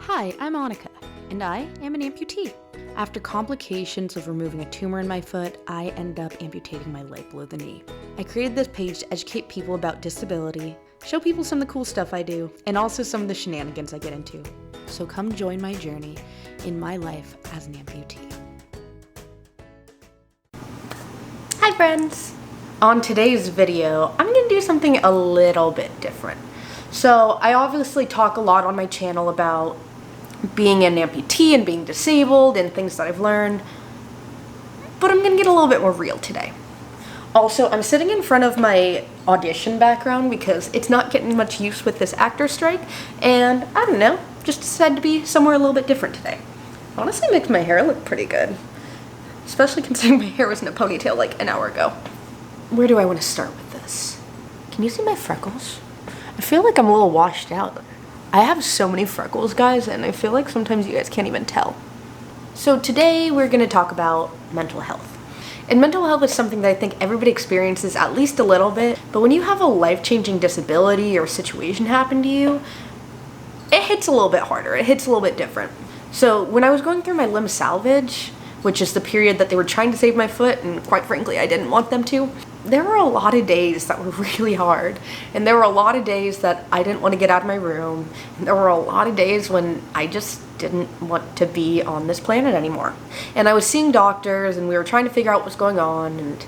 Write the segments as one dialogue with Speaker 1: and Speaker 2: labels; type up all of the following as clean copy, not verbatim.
Speaker 1: Hi, I'm Annika, and I am an amputee. After complications of removing a tumor in my foot, I ended up amputating my leg below the knee. I created this page to educate people about disability, show people some of the cool stuff I do, and also some of the shenanigans I get into. So come join my journey in my life as an amputee. Hi friends! On today's video, I'm going to do something a little bit different. So I obviously talk a lot on my channel about being an amputee and being disabled and things that I've learned, but I'm gonna get a little bit more real today. Also, I'm sitting in front of my audition background because it's not getting much use with this actor strike, and I don't know, just decided to be somewhere a little bit different today. Honestly, makes my hair look pretty good, especially considering my hair was in a ponytail like an hour ago. Where do I want to start with this? Can you see my freckles? I feel like I'm a little washed out. I have so many freckles, guys, and I feel like sometimes you guys can't even tell. So today we're going to talk about mental health. And mental health is something that I think everybody experiences at least a little bit, but when you have a life-changing disability or situation happen to you, it hits a little bit harder. It hits a little bit different. So when I was going through my limb salvage, which is the period that they were trying to save my foot, and quite frankly, I didn't want them to, there were a lot of days that were really hard, and there were a lot of days that I didn't want to get out of my room, and there were a lot of days when I just didn't want to be on this planet anymore. And I was seeing doctors, and we were trying to figure out what was going on, and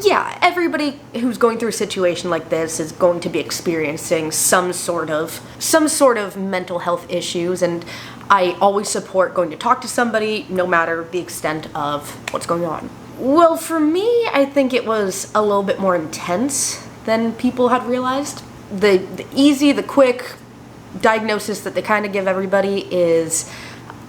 Speaker 1: yeah, everybody who's going through a situation like this is going to be experiencing some sort of mental health issues, and I always support going to talk to somebody no matter the extent of what's going on. Well, for me, I think it was a little bit more intense than people had realized. The quick diagnosis that they kind of give everybody is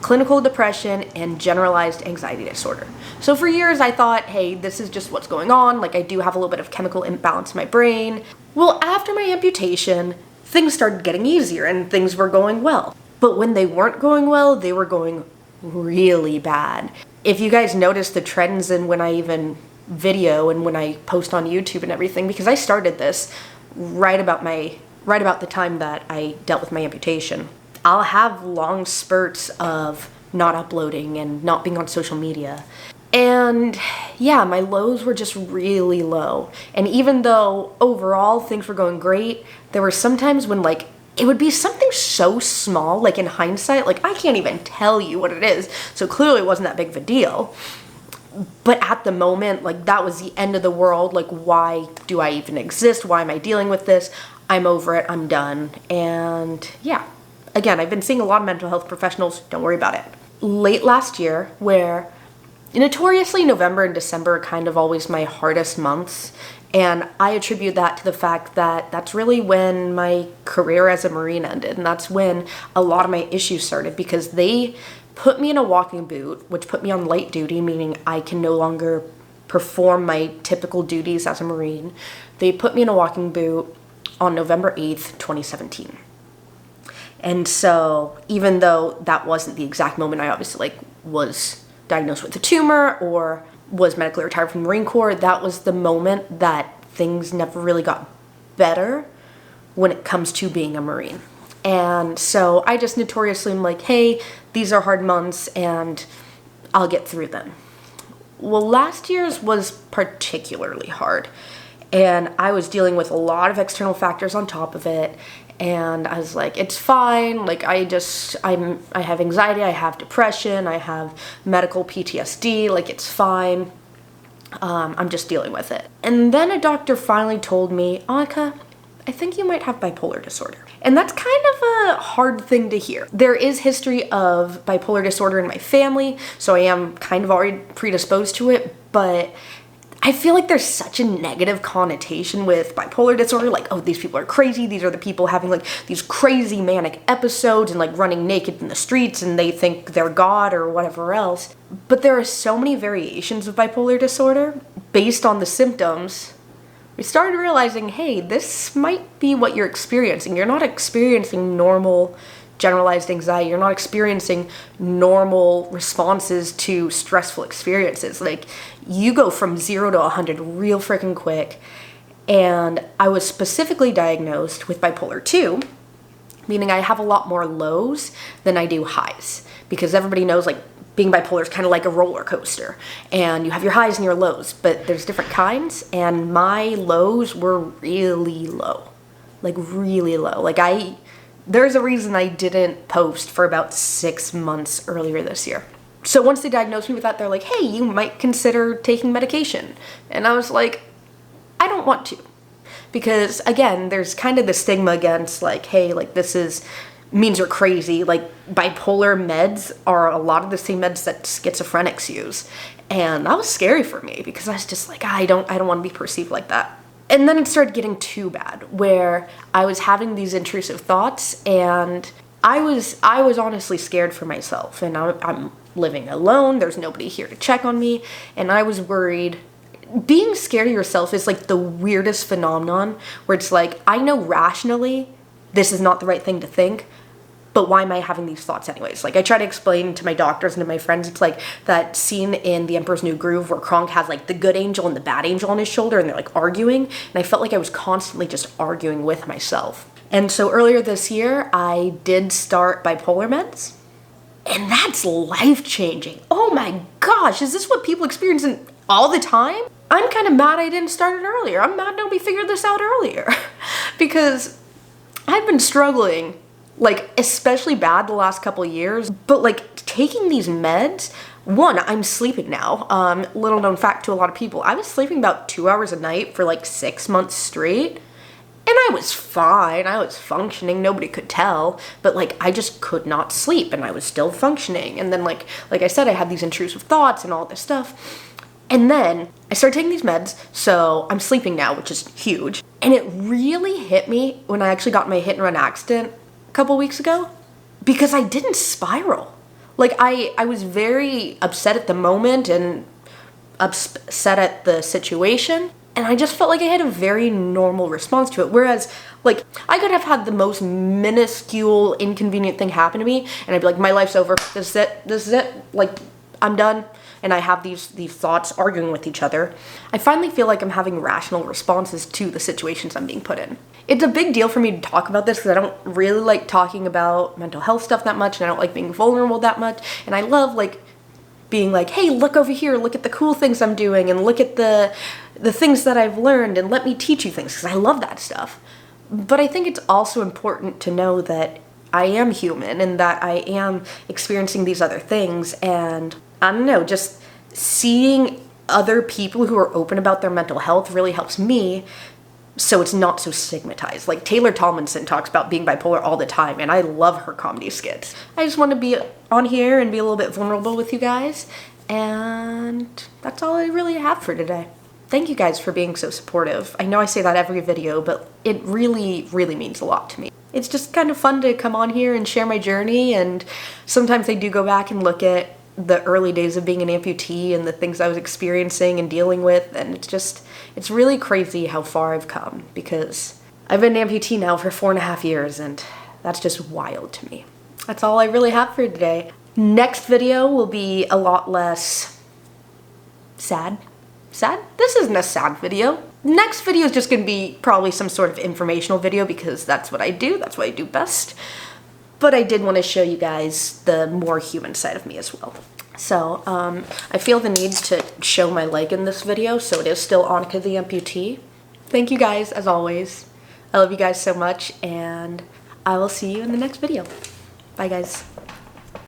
Speaker 1: clinical depression and generalized anxiety disorder. So for years I thought, hey, this is just what's going on, like I do have a little bit of chemical imbalance in my brain. Well, after my amputation, things started getting easier and things were going well. But when they weren't going well, they were going really bad. If you guys notice the trends in when I even video and when I post on YouTube and everything, because I started this right about the time that I dealt with my amputation, I'll have long spurts of not uploading and not being on social media. And yeah, my lows were just really low. And even though overall things were going great, there were some times when it would be something so small, like in hindsight, like I can't even tell you what it is, so clearly it wasn't that big of a deal. But at the moment, that was the end of the world, why do I even exist? Why am I dealing with this? I'm over it, I'm done. And yeah, again, I've been seeing a lot of mental health professionals, don't worry about it. Late last year, where notoriously November and December are kind of always my hardest months, and I attribute that to the fact that that's really when my career as a Marine ended, and that's when a lot of my issues started, because they put me in a walking boot, which put me on light duty, meaning I can no longer perform my typical duties as a Marine. They put me in a walking boot on November 8th, 2017. And so even though that wasn't the exact moment I obviously was diagnosed with a tumor or was medically retired from the Marine Corps, that was the moment that things never really got better when it comes to being a Marine. And so I just notoriously am like, hey, these are hard months and I'll get through them. Well, last year's was particularly hard, and I was dealing with a lot of external factors on top of it. And I was like, it's fine, I have anxiety, I have depression, I have medical PTSD, it's fine, I'm just dealing with it. And then a doctor finally told me, Annika, I think you might have bipolar disorder. And that's kind of a hard thing to hear. There is history of bipolar disorder in my family, so I am kind of already predisposed to it, but I feel like there's such a negative connotation with bipolar disorder, oh, these people are crazy, these are the people having these crazy manic episodes and running naked in the streets and they think they're God or whatever else. But there are so many variations of bipolar disorder based on the symptoms. We started realizing, hey, this might be what you're experiencing. You're not experiencing normal generalized anxiety. You're not experiencing normal responses to stressful experiences. You go from 0 to 100 real freaking quick. And I was specifically diagnosed with bipolar II meaning I have a lot more lows than I do highs, because everybody knows like being bipolar is kind of like a roller coaster, and you have your highs and your lows, but there's different kinds, and my lows were really low, like really low. Like there's a reason I didn't post for about 6 months earlier this year. So once they diagnosed me with that, they're like, hey, you might consider taking medication. And I was like, I don't want to. Because again, there's kind of the stigma against like, hey, like means you're crazy. Like bipolar meds are a lot of the same meds that schizophrenics use. And that was scary for me because I was just like, I don't want to be perceived like that. And then it started getting too bad where I was having these intrusive thoughts, and I was honestly scared for myself, and I'm living alone. There's nobody here to check on me. And I was worried. Being scared of yourself is like the weirdest phenomenon where it's like, I know rationally this is not the right thing to think, but why am I having these thoughts anyways? Like I try to explain to my doctors and to my friends, it's like that scene in The Emperor's New Groove where Kronk has like the good angel and the bad angel on his shoulder and they're like arguing. And I felt like I was constantly just arguing with myself. And so earlier this year, I did start bipolar meds. And that's life-changing. Oh my gosh, is this what people experience all the time? I'm kind of mad I didn't start it earlier. I'm mad nobody figured this out earlier. Because I've been struggling, like, especially bad the last couple of years. But, like, taking these meds, one, I'm sleeping now. Little known fact to a lot of people, I was sleeping about 2 hours a night for, like, 6 months straight. And I was fine, I was functioning, nobody could tell, but like I just could not sleep and I was still functioning. And then like I said, I had these intrusive thoughts and all this stuff. And then I started taking these meds, so I'm sleeping now, which is huge. And it really hit me when I actually got in my hit and run accident a couple weeks ago, because I didn't spiral. Like I was very upset at the moment and upset at the situation. And I just felt like I had a very normal response to it. Whereas, like, I could have had the most minuscule, inconvenient thing happen to me, and I'd be like, my life's over. This is it. Like, I'm done. And I have these thoughts arguing with each other. I finally feel like I'm having rational responses to the situations I'm being put in. It's a big deal for me to talk about this because I don't really like talking about mental health stuff that much, and I don't like being vulnerable that much. And I love, like, being like, hey, look over here, look at the cool things I'm doing, and look at the things that I've learned, and let me teach you things, because I love that stuff. But I think it's also important to know that I am human, and that I am experiencing these other things, and I don't know, just seeing other people who are open about their mental health really helps me, so it's not so stigmatized. Like Taylor Tomlinson talks about being bipolar all the time, and I love her comedy skits. I just want to be on here and be a little bit vulnerable with you guys, and that's all I really have for today. Thank you guys for being so supportive. I know I say that every video, but it really, really means a lot to me. It's just kind of fun to come on here and share my journey, and sometimes I do go back and look at the early days of being an amputee and the things I was experiencing and dealing with, and it's really crazy how far I've come, because I've been an amputee now for 4.5 years, and that's just wild to me. That's all I really have for today. Next video will be a lot less sad. Sad? This isn't a sad video. Next video is just gonna be probably some sort of informational video, because that's what I do, that's what I do best. But I did want to show you guys the more human side of me as well. So, I feel the need to show my leg in this video, so it is still Annika the amputee. Thank you guys, as always. I love you guys so much, and I will see you in the next video. Bye, guys.